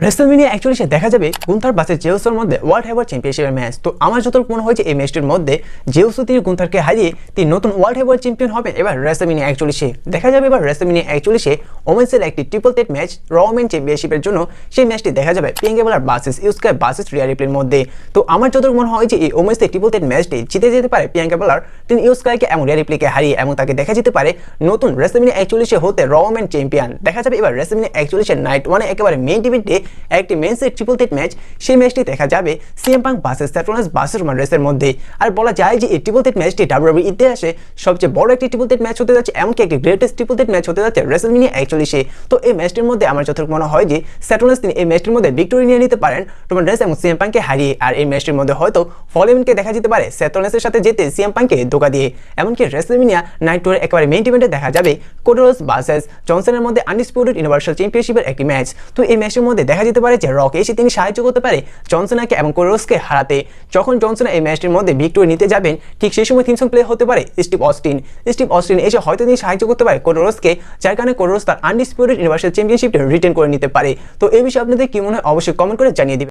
WrestleMania 41 দেখা যাবে Gunther versus জেউসের মধ্যে ওয়ার্ল্ড হেভিওয়েট চ্যাম্পিয়নশিপের ম্যাচ। তো আমার যতটুকু মনে হয়েছে এই ম্যাচটির মধ্যে জেউস তিনি গুন্থারকে হারিয়ে তিনি নতুন ওয়ার্ল্ড হেভিওয়েট চ্যাম্পিয়ন হবে। এবার রেসলম্যানিয়া 41 দেখা যাবে এবার রেসলম্যানিয়া 41 ওমেন্সের একটি ট্রিপল থ্রেট ম্যাচ র ওমেন চ্যাম্পিয়নশিপের জন্য সেই ম্যাচটি দেখা যাবে বিয়াঙ্কা বেলার ভার্সেস ইউস্কা ভার্সেস রিয়া রিপ্লির মধ্যে। তো আমার যতটুকু মনে হয় যে এই ওমেন্সের ট্রিপল থ্রেট ম্যাচটি জিতে যেতে পারে বিয়াঙ্কা বেলার তিনি ইউস্কাকে এবং রিয়া রিপ্লিকে হারিয়ে, এবং তাকে দেখা যেতে পারে নতুন রেসলম্যানিয়া 41 হতে র ওমেন চ্যাম্পিয়ন। দেখা যাবে এবার রেসলম্যানিয়া 41 নাইট ওয়ানে একেবারে মেইন ইভেন্টে একটি মেন্সের ট্রিপল থ্রেট ম্যাচ, সেই ম্যাচটি দেখা যাবে CM Punk versus Seth Rollins versus Roman রেইন্সের মধ্যে। আর বলা যায় যে এই ট্রিপল থ্রেট ম্যাচটি ডাব্লিউডাব্লিউই ইতিহাসে সবচেয়ে বড় একটি ট্রিপল থ্রেট ম্যাচ হতে যাচ্ছে, এমনকি একটি গ্রেটেস্ট ট্রিপল থ্রেট ম্যাচ হতে যাচ্ছে রেসলম্যানিয়া 41। তো এই ম্যাচটির মধ্যে আমার যতটুকু মনে হয় যে সেথ রলিন্স তিনি এই ম্যাচটির মধ্যে ভিক্টোরি নিয়ে নিতে পারেন রোমান রেইন্স এবং সিএম পাঙ্ককে হারিয়ে। আর এই ম্যাচটির মধ্যে হয়তো ফল ইভেন্টকে দেখা যেতে পারে সেথ রলিন্সের সাথে যেতে সিএম পাঙ্ককে ধোকা দিয়ে। এমনকি রেসলম্যানিয়া নাইট টুর একেবারে মেইন ইভেন্টে দেখা যাবে কোডি রোডস ভার্সেস জনসনের মধ্যে আনডিসপিউটেড ইউনিভার্সাল চ্যাম্পিয়নশিপের একটি ম্যাচ। তো এই ম্যাচের মধ্যে দেখা যেতে পারে যে রক এসে তিনি সাহায্য করতে পারে জনসনাকে এবং কোডি রোডসকে হারাতে। যখন জনসন এই ম্যাচটির মধ্যে ভিক্টোরি নিতে যাবেন ঠিক সেই সময় থিম সং প্লে হতে পারে স্টিভ অস্টিন এসে হয়তো তিনি সাহায্য করতে পারে কোডি রোডসকে, যার কারণে কোডি রোডস তার আনডিসপিউটেড ইউনিভার্সাল চ্যাম্পিয়নশিপটা রিটেন করে নিতে পারে। তো এই বিষয়ে আপনাদের কি মনে হয় অবশ্যই কমেন্ট করে জানিয়ে দিবেন।